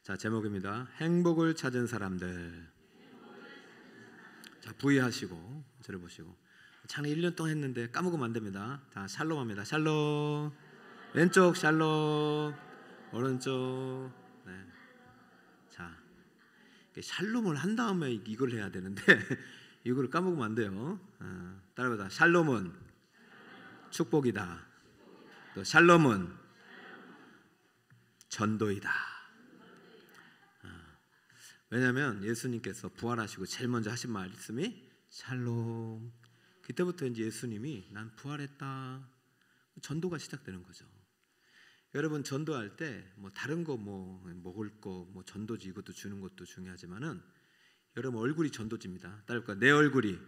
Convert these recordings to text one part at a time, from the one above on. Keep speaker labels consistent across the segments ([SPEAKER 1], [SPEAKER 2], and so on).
[SPEAKER 1] 자, 제목입니다. 행복을 찾은 사람들. 자, 부의하시고 저를 보시고. 창에 1년 동안 했는데 까먹으면 안 됩니다. 자, 샬롬 합니다. 샬롬. 왼쪽 샬롬. 오른쪽. 네. 자, 샬롬을 한 다음에 이걸 해야 되는데 이걸 까먹으면 안 돼요. 따라해보자. 샬롬은 축복이다. 또 샬롬은 전도이다. 왜냐하면 예수님께서 부활하시고 제일 먼저 하신 말씀이 샬롬. 그때부터 이제 예수님이 난 부활했다. 전도가 시작되는 거죠. 여러분, 전도할 때 뭐 다른 거 뭐 먹을 거 뭐 전도지 이것도 주는 것도 중요하지만은 여러분 얼굴이 전도지입니다. 따라할까? 내 얼굴이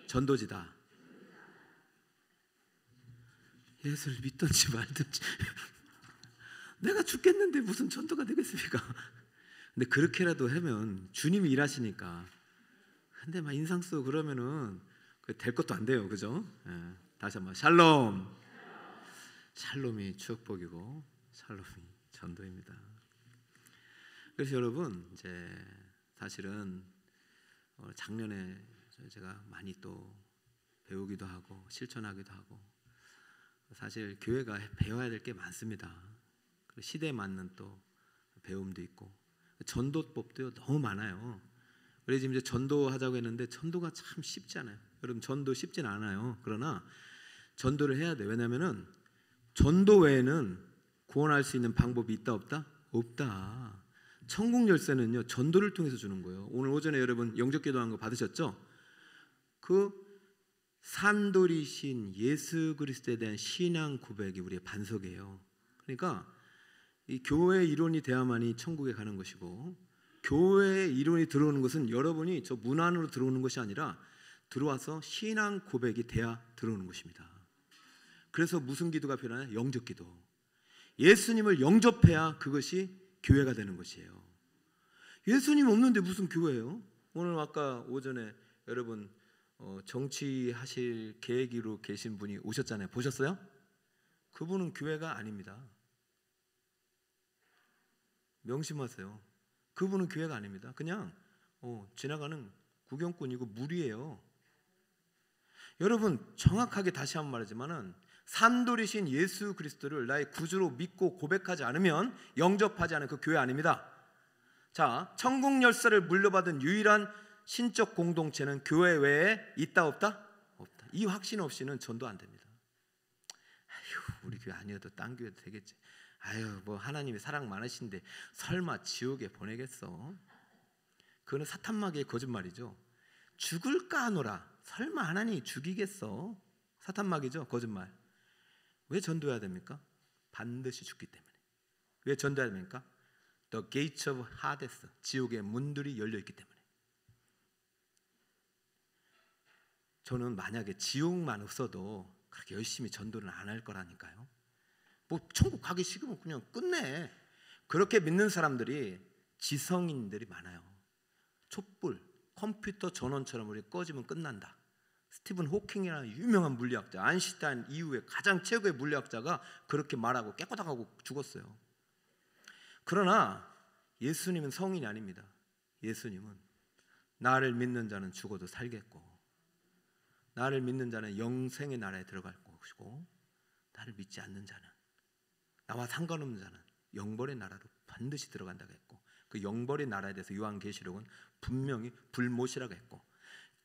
[SPEAKER 1] 전도지다. 예수를 믿든지 말든지 내가 죽겠는데 무슨 전도가 되겠습니까? 근데 그렇게라도 하면 주님이 일하시니까. 근데 막 인상 쓰고 그러면은 될 것도 안 돼요, 그죠? 다시 한번 샬롬. 샬롬이 축복이고 샬롬이 전도입니다. 그래서 여러분 이제 사실은 작년에 제가 많이 또 배우기도 하고 실천하기도 하고 사실 교회가 배워야 될 게 많습니다. 시대에 맞는 또 배움도 있고 전도법도 너무 많아요. 그래서 지금 이제 전도하자고 했는데 전도가 참 쉽지 않아요. 여러분 전도 쉽진 않아요. 그러나 전도를 해야 돼요. 왜냐하면은 전도 외에는 구원할 수 있는 방법이 있다 없다? 없다. 천국 열쇠는요 전도를 통해서 주는 거예요. 오늘 오전에 여러분 영접 기도한 거 받으셨죠? 그 산돌이신 예수 그리스도에 대한 신앙 고백이 우리의 반석이에요. 그러니까 이 교회의 이론이 돼야만이 천국에 가는 것이고, 교회의 이론이 들어오는 것은 여러분이 저 문 안으로 들어오는 것이 아니라 들어와서 신앙 고백이 돼야 들어오는 것입니다. 그래서 무슨 기도가 필요하냐? 영접 기도. 예수님을 영접해야 그것이 교회가 되는 것이에요. 예수님 없는데 무슨 교회예요? 오늘 아까 오전에 여러분 정치하실 계획으로 계신 분이 오셨잖아요. 보셨어요? 그분은 교회가 아닙니다. 명심하세요. 그분은 교회가 아닙니다. 그냥 지나가는 구경꾼이고 무리예요. 여러분 정확하게 다시 한번 말하지만은 산돌이신 예수 그리스도를 나의 구주로 믿고 고백하지 않으면 영접하지 않은 그 교회 아닙니다. 자, 천국 열쇠를 물려받은 유일한 신적 공동체는 교회 외에 있다 없다? 없다. 이 확신 없이는 전도 안 됩니다. 아휴, 우리 교회 아니어도 딴 교회도 되겠지. 아유, 뭐 하나님이 사랑 많으신데 설마 지옥에 보내겠어? 그거는 사탄마귀의 거짓말이죠. 죽을까 하노라. 설마 하나님이 죽이겠어? 사탄마귀죠, 거짓말. 왜 전도해야 됩니까? 반드시 죽기 때문에. 왜 전도해야 됩니까? The gates of Hades, 지옥의 문들이 열려 있기 때문에. 저는 만약에 지옥만 없어도 그렇게 열심히 전도를 안 할 거라니까요. 뭐 천국 가기 싫으면 그냥 끝내. 그렇게 믿는 사람들이 지성인들이 많아요. 촛불, 컴퓨터 전원처럼 우리 꺼지면 끝난다. 스티븐 호킹이라는 유명한 물리학자, 아인슈타인 이후에 가장 최고의 물리학자가 그렇게 말하고 깨꼬닥하고 죽었어요. 그러나 예수님은 성인이 아닙니다. 예수님은 나를 믿는 자는 죽어도 살겠고, 나를 믿는 자는 영생의 나라에 들어갈 것이고, 나를 믿지 않는 자는, 나와 상관없는 자는 영벌의 나라로 반드시 들어간다고 했고, 그 영벌의 나라에 대해서 요한계시록은 분명히 불못이라고 했고,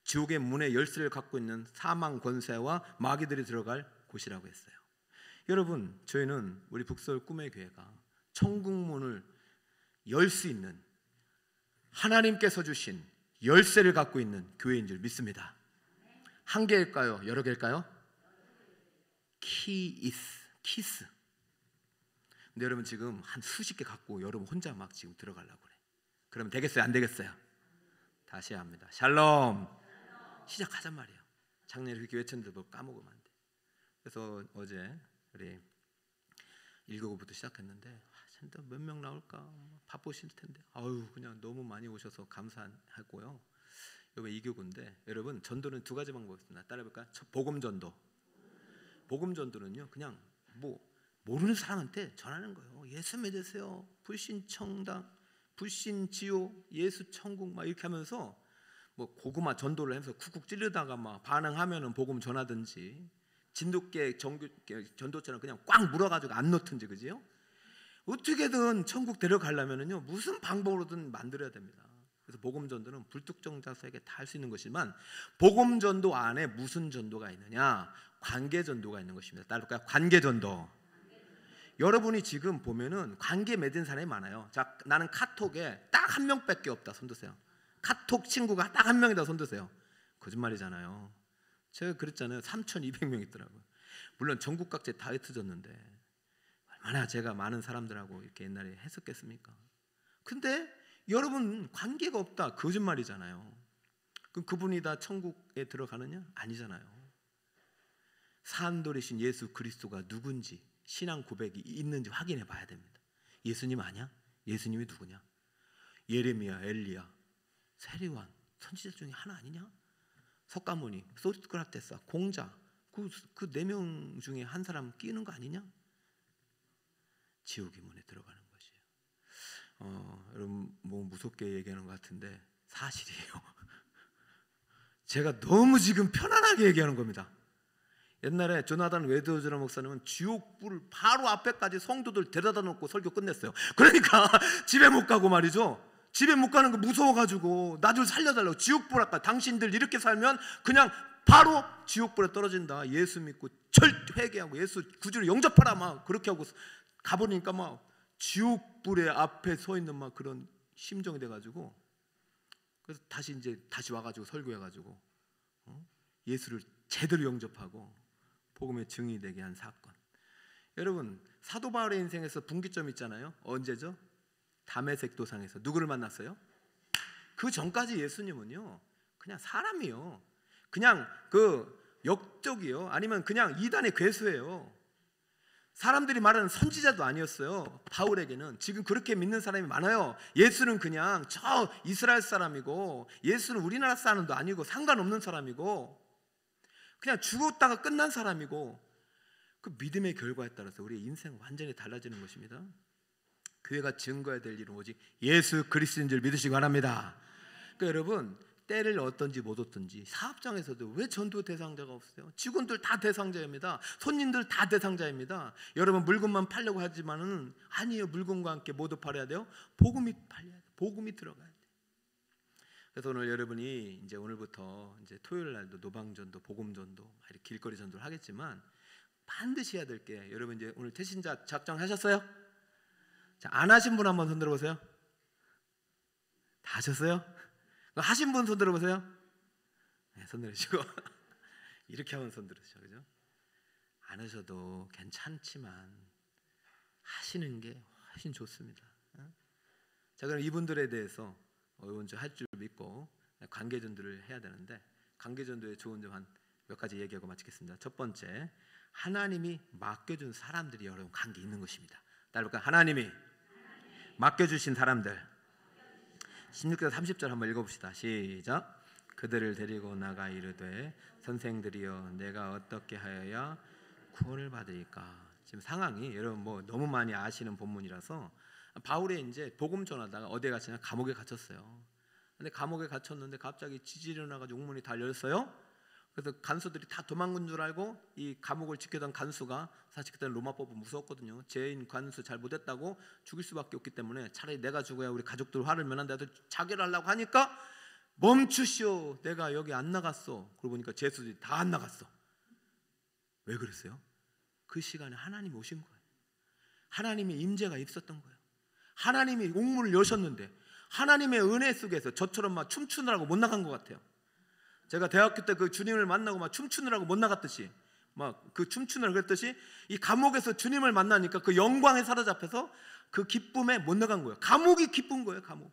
[SPEAKER 1] 지옥의 문의 열쇠를 갖고 있는 사망 권세와 마귀들이 들어갈 곳이라고 했어요. 여러분, 저희는 우리 북서울 꿈의 교회가 천국 문을 열 수 있는 하나님께서 주신 열쇠를 갖고 있는 교회인 줄 믿습니다. 한 개일까요? 여러 개일까요? 키스. 근데 여러분 지금 한 수십 개 갖고 여러분 혼자 막 지금 들어가려고 그래. 그러면 되겠어요? 안 되겠어요? 다시 합니다. 샬롬. 시작하잔 말이에요. 작년에 그렇게 외쳤는데 뭐 까먹으면 안 돼. 그래서 어제 우리 1교구부터 시작했는데 진짜 몇 명 나올까 바쁘실 텐데 아유 그냥 너무 많이 오셔서 감사하고요. 이번에 2교구인데 여러분 전도는 두 가지 방법이 있습니다. 따라해볼까요? 복음 전도. 복음 전도는요 그냥 뭐 모르는 사람한테 전하는 거예요. 예수 믿으세요. 불신청당, 불신지옥, 예수 천국 막 이렇게 하면서 뭐 고구마 전도를 해서 쿡쿡 찌르다가 막 반응하면은 복음 전하든지, 진돗개 전도처럼 그냥 꽉 물어가지고 안 놓든지, 그지요? 어떻게든 천국 데려가려면은요 무슨 방법으로든 만들어야 됩니다. 그래서 복음 전도는 불특정 다수에게 다 할 수 있는 것이지만, 복음 전도 안에 무슨 전도가 있느냐? 관계 전도가 있는 것입니다. 따를까요? 관계 전도. 여러분이 지금 보면은 관계 맺은 사람이 많아요. 자, 나는 카톡에 딱 한 명밖에 없다, 손 드세요. 카톡 친구가 딱 한 명이다, 손 드세요. 거짓말이잖아요. 제가 그랬잖아요. 3,200명 있더라고요. 물론 전국 각지에 다 흩어졌는데 얼마나 제가 많은 사람들하고 이렇게 옛날에 했었겠습니까? 근데 여러분 관계가 없다, 거짓말이잖아요. 그럼 그분이 다 천국에 들어가느냐? 아니잖아요. 산돌이신 예수 그리스도가 누군지 신앙 고백이 있는지 확인해 봐야 됩니다. 예수님 아니야? 예수님이 누구냐? 예레미야, 엘리야, 세리완, 선지자 중에 하나 아니냐? 석가모니, 소크라테스, 공자, 그 4명 중에 한 사람 끼는 거 아니냐? 지옥의 문에 들어가는 것이에요. 여러분 뭐 무섭게 얘기하는 것 같은데 사실이에요. 제가 너무 지금 편안하게 얘기하는 겁니다. 옛날에 조나단 웨드워즈라 목사님은 지옥불 바로 앞에까지 성도들 데려다 놓고 설교 끝냈어요. 그러니까 집에 못 가고 말이죠. 집에 못 가는 거 무서워가지고 나 좀 살려달라고. 지옥불 앞까 당신들 이렇게 살면 그냥 바로 지옥불에 떨어진다. 예수 믿고 회개하고 예수 구주를 영접하라 막 그렇게 하고 가보니까 막 지옥불의 앞에 서 있는 막 그런 심정이 돼가지고, 그래서 다시 와가지고 설교해가지고 예수를 제대로 영접하고 복음의 증인이 되게 한 사건. 여러분 사도 바울의 인생에서 분기점 있잖아요. 언제죠? 다메섹 도상에서 누구를 만났어요? 그 전까지 예수님은요 그냥 사람이요, 그냥 그 역적이요, 아니면 그냥 이단의 괴수예요. 사람들이 말하는 선지자도 아니었어요. 바울에게는 지금 그렇게 믿는 사람이 많아요. 예수는 그냥 저 이스라엘 사람이고, 예수는 우리나라 사람도 아니고 상관없는 사람이고, 그냥 죽었다가 끝난 사람이고, 그 믿음의 결과에 따라서 우리의 인생 완전히 달라지는 것입니다. 교회가 증거해야 될 일은 오직 예수 그리스도인 줄 믿으시기 바랍니다. 그러니까 여러분 때를 얻든지 못 얻든지 사업장에서도 왜 전도 대상자가 없어요? 직원들 다 대상자입니다. 손님들 다 대상자입니다. 여러분 물건만 팔려고 하지만은 아니에요. 물건과 함께 모두 팔아야 돼요. 복음이 팔려야 돼요. 복음이 들어가야 돼요. 그래서 오늘 여러분이 이제 오늘부터 이제 토요일 날도 노방전도, 복음전도, 이렇게 길거리 전도를 하겠지만 반드시 해야 될 게, 여러분 이제 오늘 태신자 작정하셨어요? 자, 안 하신 분 한번 손 들어보세요. 다 하셨어요? 하신 분 손 들어보세요. 네, 손 들으시고 이렇게 하면 손 들으시죠, 그죠? 안 하셔도 괜찮지만 하시는 게 훨씬 좋습니다. 자, 그럼 이분들에 대해서 이번 주 할 줄 믿고 관계전도를 해야 되는데, 관계전도의 좋은 점 한 몇 가지 얘기하고 마치겠습니다. 첫 번째, 하나님이 맡겨준 사람들이 여러분 관계 있는 것입니다. 따라볼까요? 하나님이 맡겨주신 사람들. 16절 30절 한번 읽어봅시다. 시작. 그들을 데리고 나가 이르되 선생들이여 내가 어떻게 하여야 구원을 받으리까. 지금 상황이 여러분 뭐 너무 많이 아시는 본문이라서, 바울이 이제 복음 전하다가 어디에 갇히냐? 감옥에 갇혔어요. 근데 감옥에 갇혔는데 갑자기 지진이 일어나가지고 옥문이 다 열렸어요. 그래서 간수들이 다 도망간 줄 알고, 이 감옥을 지키던 간수가, 사실 그때는 로마법은 무서웠거든요. 죄인 간수 잘 못했다고 죽일 수밖에 없기 때문에 차라리 내가 죽어야 우리 가족들 화를 면한다도 자결을 하려고 하니까, 멈추시오, 내가 여기 안 나갔어. 그러고 보니까 죄수들이 다 안 나갔어. 왜 그랬어요? 그 시간에 하나님이 오신 거예요. 하나님의 임재가 있었던 거예요. 하나님이 옥문을 여셨는데 하나님의 은혜 속에서 저처럼 막 춤추느라고 못 나간 것 같아요. 제가 대학교 때 그 주님을 만나고 막 춤추느라고 못 나갔듯이, 막 그 춤추느라고 그랬듯이, 이 감옥에서 주님을 만나니까 그 영광에 사로잡혀서 그 기쁨에 못 나간 거예요. 감옥이 기쁜 거예요. 감옥이.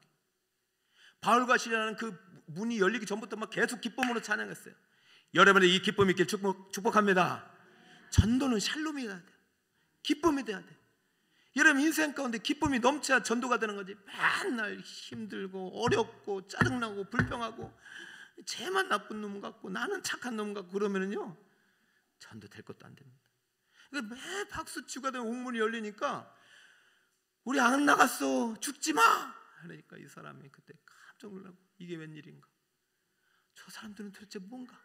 [SPEAKER 1] 바울과 시라는 그 문이 열리기 전부터 막 계속 기쁨으로 찬양했어요. 여러분의 이 기쁨이 있길 축복합니다. 전도는 샬롬이 돼야 돼요. 기쁨이 돼야 돼요. 여러분 인생 가운데 기쁨이 넘쳐야 전도가 되는 거지. 맨날 힘들고 어렵고 짜증나고 불평하고 쟤만 나쁜 놈 같고 나는 착한 놈 같고 그러면은요 전도 될 것도 안 됩니다. 매 박수 치고 하던 옥문이 열리니까 우리 안 나갔어, 죽지 마. 그러니까 이 사람이 그때 깜짝 놀라고, 이게 웬일인가? 저 사람들은 도대체 뭔가?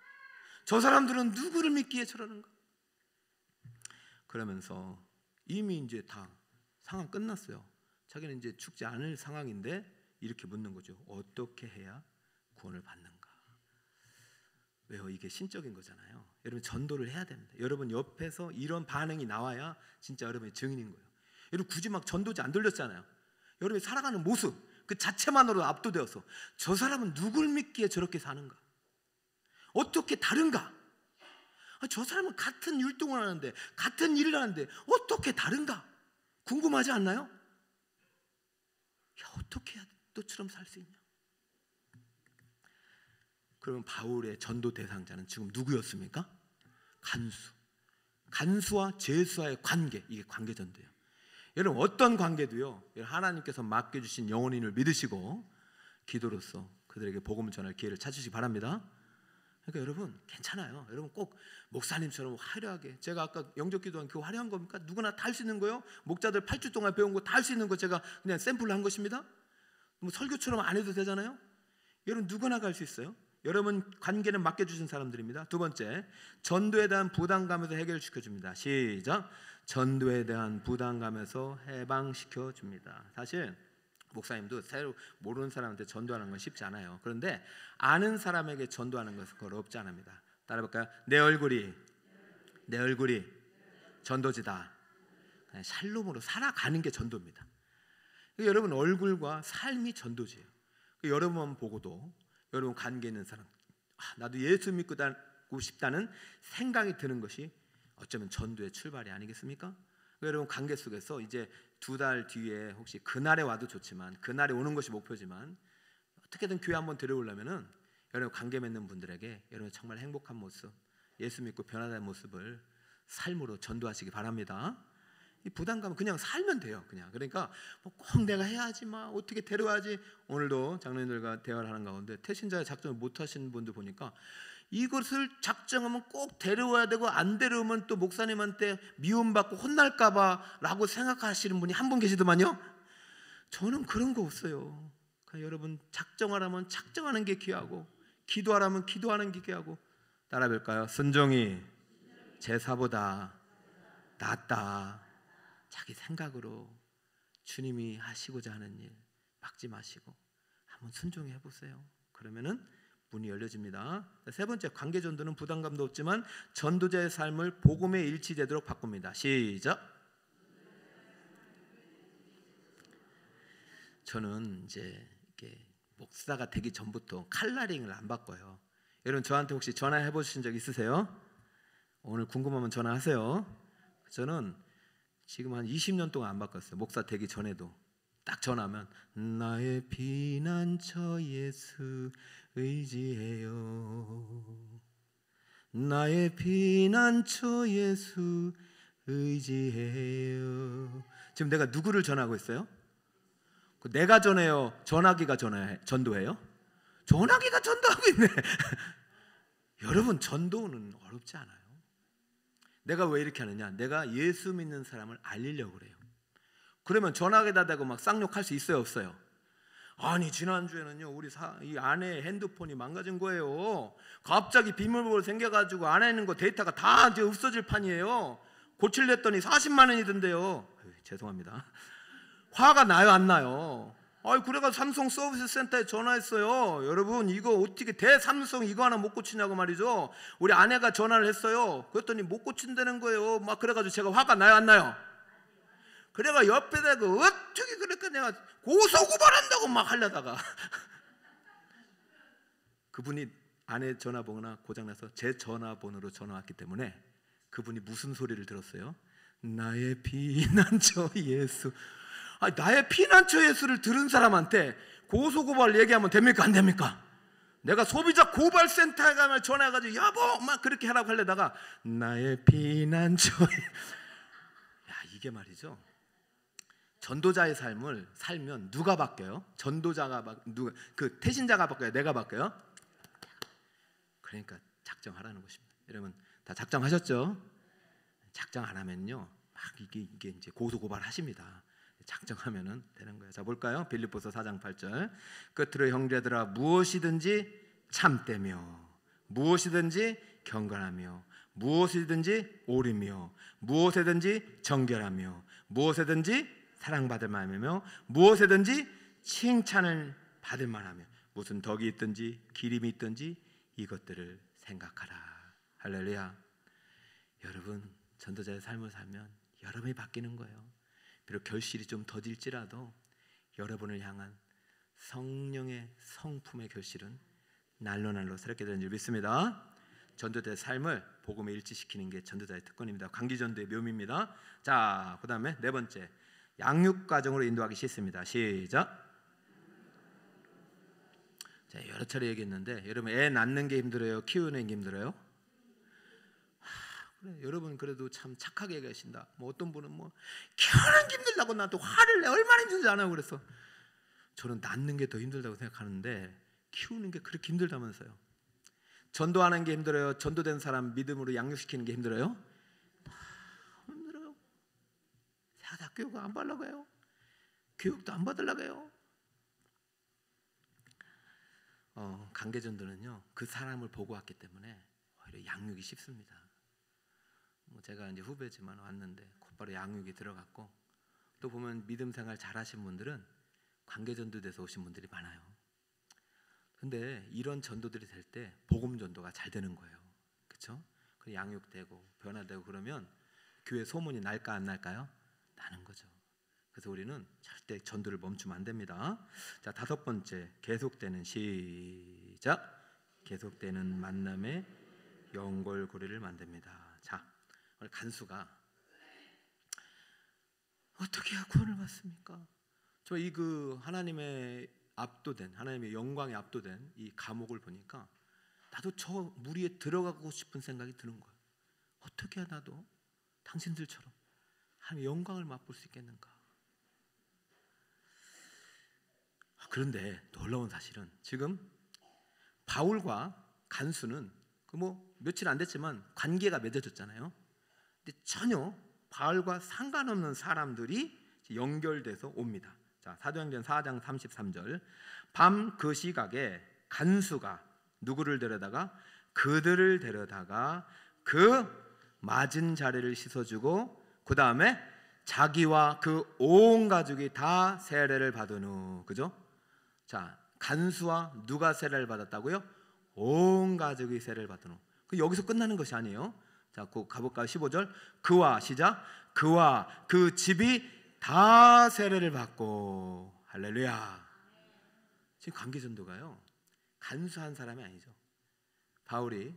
[SPEAKER 1] 저 사람들은 누구를 믿기에 저러는가? 그러면서 이미 이제 다 상황 끝났어요. 자기는 이제 죽지 않을 상황인데 이렇게 묻는 거죠. 어떻게 해야 구원을 받는가? 왜요? 이게 신적인 거잖아요. 여러분, 전도를 해야 됩니다. 여러분 옆에서 이런 반응이 나와야 진짜 여러분의 증인인 거예요. 여러분 굳이 막 전도지 안 돌렸잖아요. 여러분이 살아가는 모습 그 자체만으로도 압도되어서 저 사람은 누굴 믿기에 저렇게 사는가? 어떻게 다른가? 저 사람은 같은 율동을 하는데, 같은 일을 하는데 어떻게 다른가? 궁금하지 않나요? 야, 어떻게 해야 너처럼 살 수 있냐? 그러면 바울의 전도 대상자는 지금 누구였습니까? 간수와 제수와의 관계, 이게 관계 전도예요. 여러분 어떤 관계도요, 하나님께서 맡겨주신 영혼인을 믿으시고 기도로서 그들에게 복음을 전할 기회를 찾으시기 바랍니다. 그러니까 여러분 괜찮아요. 여러분 꼭 목사님처럼 화려하게, 제가 아까 영접기도한 그 화려한 겁니까? 누구나 다 할 수 있는 거예요. 목자들 8주 동안 배운 거 다 할 수 있는 거 제가 그냥 샘플로 한 것입니다. 뭐 설교처럼 안 해도 되잖아요. 여러분 누구나 갈 수 있어요. 여러분 관계는 맡겨주신 사람들입니다. 두 번째, 전도에 대한 부담감에서 해결시켜줍니다. 시작. 전도에 대한 부담감에서 해방시켜줍니다. 사실 목사님도 새로 모르는 사람한테 전도하는 건 쉽지 않아요. 그런데 아는 사람에게 전도하는 것은 어렵지 않습니다. 따라해볼까요? 내 얼굴이 전도지다. 샬롬으로 살아가는 게 전도입니다. 여러분 얼굴과 삶이 전도지예요. 여러분만 보고도 여러분 관계 있는 사람, 나도 예수 믿고 싶다는 생각이 드는 것이 어쩌면 전도의 출발이 아니겠습니까? 여러분 관계 속에서 이제 2달 뒤에 혹시 그날에 와도 좋지만, 그날에 오는 것이 목표지만 어떻게든 교회 한번 데려오려면은 여러분 관계 맺는 분들에게 여러분 정말 행복한 모습, 예수 믿고 변화된 모습을 삶으로 전도하시기 바랍니다. 이 부담감은 그냥 살면 돼요. 그냥. 그러니까 꼭 내가 해야지, 어떻게 데려와야지. 오늘도 장로님들과 대화를 하는 가운데 태신자의 작정을 못 하시는 분들 보니까 이것을 작정하면 꼭 데려와야 되고 안 데려오면 또 목사님한테 미움받고 혼날까봐 라고 생각하시는 분이 한 분 계시더만요. 저는 그런 거 없어요. 그러니까 여러분 작정하라면 작정하는 게 귀하고, 기도하라면 기도하는 게 귀하고. 따라해볼까요? 순종이 제사보다 낫다. 자기 생각으로 주님이 하시고자 하는 일 막지 마시고 한번 순종해 보세요. 그러면은 문이 열려집니다. 세 번째, 관계 전도는 부담감도 없지만 전도자의 삶을 복음에 일치되도록 바꿉니다. 시작. 저는 이제 이렇게 목사가 되기 전부터 칼라링을 안 바꿔요. 여러분 저한테 혹시 전화해 보신 적 있으세요? 오늘 궁금하면 전화하세요. 저는 지금 한 20년 동안 안 바꿨어요. 목사 되기 전에도 딱 전화하면 나의 피난처 예수 의지해요. 나의 피난처 예수 의지해요. 지금 내가 누구를 전하고 있어요? 내가 전해요? 전화기가 전도해요? 전화기가 전도하고 있네. 여러분 전도는 어렵지 않아요. 내가 왜 이렇게 하느냐? 내가 예수 믿는 사람을 알리려고 그래요. 그러면 전화기에다 대고 막 쌍욕할 수 있어요, 없어요? 아니 지난주에는요 우리 이 아내 핸드폰이 망가진 거예요. 갑자기 비밀번호 생겨가지고 안에 있는 거 데이터가 다 이제 없어질 판이에요. 고칠랬더니 40만 원이 든대요. 죄송합니다. 화가 나요, 안 나요? 그래가지고 삼성 서비스 센터에 전화했어요. 여러분 이거 어떻게 대삼성 이거 하나 못 고치냐고 말이죠. 우리 아내가 전화를 했어요. 그랬더니 못 고친다는 거예요. 막 그래가지고 제가 화가 나요, 안 나요? 그래가 옆에 대고 어떻게 그렇게 내가 고소고발한다고 막 하려다가 그분이 아내 전화번호나 고장나서 제 전화번호로 전화 왔기 때문에 그분이 무슨 소리를 들었어요? 나의 피난처 예수. 나의 피난처 예수를 들은 사람한테 고소고발 얘기하면 됩니까, 안 됩니까? 내가 소비자 고발센터에 가면 전화해가지고 여보 막 그렇게 하라고 하려다가 나의 피난처. 야, 이게 말이죠, 전도자의 삶을 살면 누가 바뀌어요? 그 태신자가 바뀌어요? 내가 바뀌어요? 그러니까 작정하라는 것입니다. 여러분 다 작정하셨죠? 작정 안 하면요, 막 이게 이제 고소 고발하십니다. 작정하면은 되는 거예요. 자, 볼까요? 빌립보서 4장 8절. 끝으로 형제들아, 무엇이든지 참되며, 무엇이든지 경건하며, 무엇이든지 옳으며, 무엇에든지 정결하며, 무엇에든지 사랑받을 만하며, 무엇에든지 칭찬을 받을 만하며, 무슨 덕이 있든지 기림이 있든지 이것들을 생각하라. 할렐루야. 여러분, 전도자의 삶을 살면 여러분이 바뀌는 거예요. 비록 결실이 좀 더딜지라도 여러분을 향한 성령의 성품의 결실은 날로 새롭게 되는 줄 믿습니다. 전도자의 삶을 복음에 일치시키는 게 전도자의 특권입니다. 광기전도의 묘미입니다. 자, 그 다음에 네 번째, 양육과정으로 인도하기 싫습니다. 시작. 자, 여러 차례 얘기했는데 여러분, 애 낳는 게 힘들어요? 키우는 게 힘들어요? 그래, 여러분 그래도 참 착하게 계신다. 뭐 어떤 분은 뭐 키우는 게 힘들다고 나한테 화를 내. 얼마나 힘든지 아냐고. 그래서 저는 낳는 게 더 힘들다고 생각하는데 키우는 게 그렇게 힘들다면서요. 전도하는 게 힘들어요? 전도된 사람 믿음으로 양육시키는 게 힘들어요? 힘들어요. 다 교육 안 받으려고 해요. 교육도 안 받으려고 해요. 관계전도는요, 그 사람을 보고 왔기 때문에 오히려 양육이 쉽습니다. 뭐 제가 이제 후배지만 왔는데 곧바로 양육이 들어갔고, 또 보면 믿음 생활 잘하신 분들은 관계전도돼서 오신 분들이 많아요. 근데 이런 전도들이 될 때 복음 전도가 잘 되는 거예요. 그렇죠? 그 양육되고 변화되고 그러면 교회 소문이 날까 안 날까요? 나는 거죠. 그래서 우리는 절대 전도를 멈추면 안 됩니다. 자, 다섯 번째, 계속되는, 시작. 계속되는 만남의 연골고리를 만듭니다. 자, 오늘 간수가 어떻게 해야 구원을 받습니까? 저 이 그 하나님의 압도된, 하나님의 영광에 압도된 이 감옥을 보니까 나도 저 무리에 들어가고 싶은 생각이 드는 거예요. 어떻게 해야 나도 당신들처럼 하나님의 영광을 맛볼 수 있겠는가? 그런데 놀라운 사실은 지금 바울과 간수는 그 뭐 며칠 안 됐지만 관계가 맺어졌잖아요. 근데 전혀 바울과 상관없는 사람들이 연결돼서 옵니다. 자, 사도행전 4장 33절. 밤 그 시각에 간수가 누구를 데려다가? 그들을 데려다가 그 맞은 자리를 씻어주고 그 다음에 자기와 그 온 가족이 다 세례를 받은 후, 그죠? 자, 간수와 누가 세례를 받았다고요? 온 가족이 세례를 받은 후. 여기서 끝나는 것이 아니에요. 자, 곧 가볼까요? 15절. 그와, 시작. 그와 그 집이 다 세례를 받고. 할렐루야. 지금 관계전도가요, 간수한 사람이 아니죠. 바울이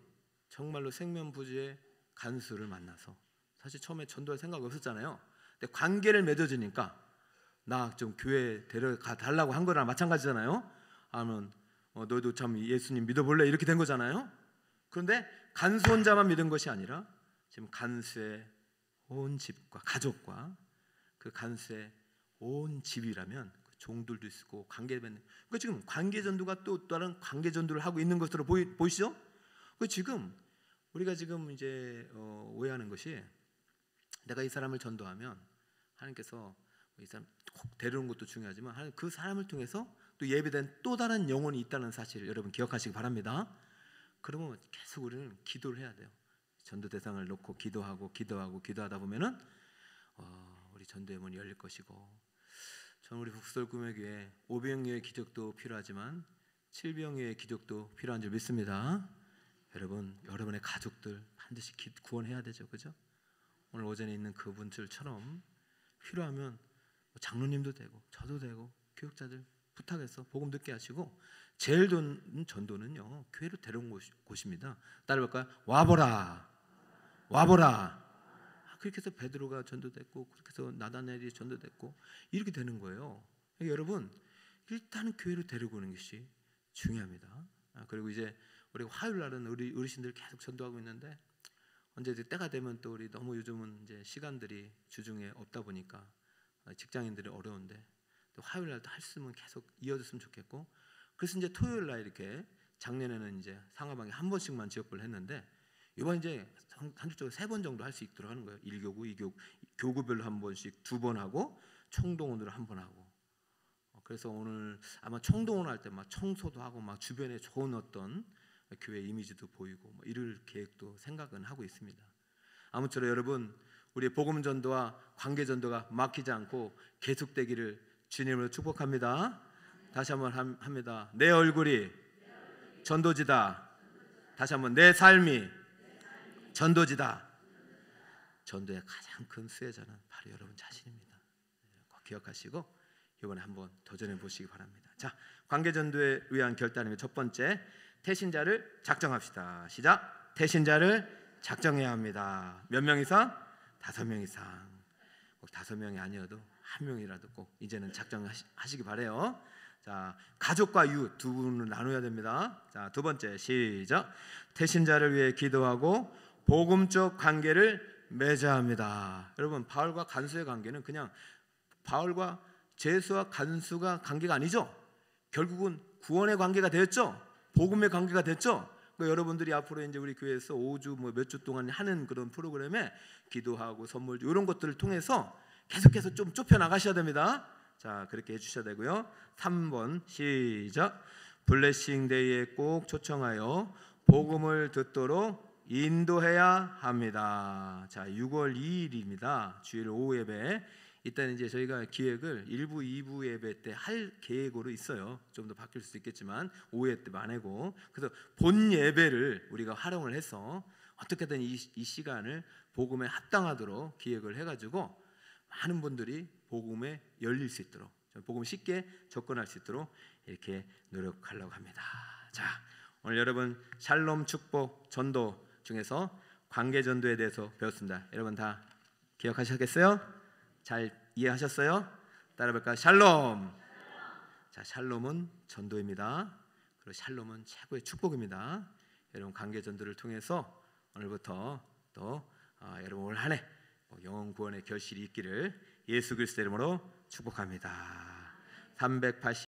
[SPEAKER 1] 정말로 생면부지의 간수를 만나서, 사실 처음에 전도할 생각이 없었잖아요. 근데 관계를 맺어주니까 나 좀 교회 데려가 달라고 한 거랑 마찬가지잖아요. 아니면 너도 참 예수님 믿어볼래? 이렇게 된 거잖아요. 그런데 간수 혼자만 믿은 것이 아니라 지금 간수의 온 집과 가족과 그 간수의 온 집이라면 그 종들도 있고 관계 맺는, 그러니까 지금 관계 전도가 또 다른 관계 전도를 하고 있는 것으로 보이시죠? 그 지금 우리가 지금 이제 오해하는 것이, 내가 이 사람을 전도하면 하나님께서 이 사람 꼭 데려오는 것도 중요하지만 하나님 그 사람을 통해서 또 예비된 또 다른 영혼이 있다는 사실을 여러분 기억하시기 바랍니다. 그러면 계속 우리는 기도를 해야 돼요. 전도 대상을 놓고 기도하다 보면은 우리 전도의 문이 열릴 것이고, 저는 우리 북설구매교회 500명의 기적도 필요하지만 700명의 기적도 필요한 줄 믿습니다. 여러분, 여러분의 가족들 반드시 구원해야 되죠, 그죠? 오늘 오전에 있는 그분들처럼 필요하면 장로님도 되고 저도 되고 교육자들 부탁해서 복음 듣게 하시고, 제일 좋은 전도는요, 교회로 데려온 곳입니다. 따라볼까요? 와보라, 와보라. 그렇게 해서 베드로가 전도됐고, 그렇게 해서 나다나엘이 전도됐고, 이렇게 되는 거예요. 그러니까 여러분, 일단은 교회로 데리고 오는 것이 중요합니다. 그리고 이제 우리 화요일 날은 우리 어르신들 계속 전도하고 있는데, 언제 때가 되면 또 우리 너무 요즘은 이제 시간들이 주중에 없다 보니까 직장인들이 어려운데, 또 화요일 날도 할 수 있으면 계속 이어졌으면 좋겠고, 그래서 이제 토요일 날 이렇게 작년에는 이제 상하방에 한 번씩만 지역불을 했는데, 이번 이제 한 주적으로 3번 정도 할 수 있도록 하는 거예요. 1교구, 2교구, 교구별로 한 번씩 2번 하고 총동원으로 1번 하고. 그래서 오늘 아마 총동원 할 때 막 청소도 하고 막 주변에 좋은 어떤 교회 이미지도 보이고 뭐 이럴 계획도 생각은 하고 있습니다. 아무쪼록 여러분 우리 복음 전도와 관계 전도가 막히지 않고 계속되기를 주님으로 축복합니다. 다시 한번 합니다. 내 얼굴이 전도지다. 다시 한번 내 삶이 전도지다. 전도의 가장 큰 수혜자는 바로 여러분 자신입니다. 꼭 기억하시고 이번에 한번 도전해 보시기 바랍니다. 자, 관계 전도에 위한 결단이면 첫 번째, 태신자를 작정합시다. 시작. 태신자를 작정해야 합니다. 몇 명 이상? 5명 이상. 꼭 5명이 아니어도 1명이라도 꼭 이제는 작정하시기 바래요. 자, 가족과 이웃 두 분을 나눠야 됩니다. 자, 두 번째 시작. 태신자를 위해 기도하고 복음적 관계를 맺어야 합니다. 여러분, 바울과 간수의 관계는 그냥 바울과 제수와 간수가 관계가 아니죠. 결국은 구원의 관계가 되었죠. 복음의 관계가 됐죠. 그러니까 여러분들이 앞으로 이제 우리 교회에서 5주 뭐 몇 주 동안 하는 그런 프로그램에 기도하고 선물 이런 것들을 통해서 계속해서 좀 좁혀 나가셔야 됩니다. 자, 그렇게 해주셔야 되고요. 3번 시작. 블레싱 데이에 꼭 초청하여 복음을 듣도록 인도해야 합니다. 자, 6월 2일입니다. 주일 오후 예배. 일단 이제 저희가 기획을 1부, 2부 예배 때 할 계획으로 있어요. 좀 더 바뀔 수도 있겠지만 오후에 때 만회고. 그래서 본 예배를 우리가 활용을 해서 어떻게든 이 시간을 복음에 합당하도록 기획을 해가지고 많은 분들이 복음에 열릴 수 있도록, 복음 쉽게 접근할 수 있도록 이렇게 노력하려고 합니다. 자, 오늘 여러분 샬롬 축복 전도 중에서 관계 전도에 대해서 배웠습니다. 여러분 다 기억하셨겠어요? 잘 이해하셨어요? 따라볼까요? 샬롬. 자, 샬롬은 전도입니다. 그리고 샬롬은 최고의 축복입니다. 여러분 관계 전도를 통해서 오늘부터 또 여러분 올 한 해 영혼 구원의 결실이 있기를 예수 그리스도 이름으로 축복합니다. 380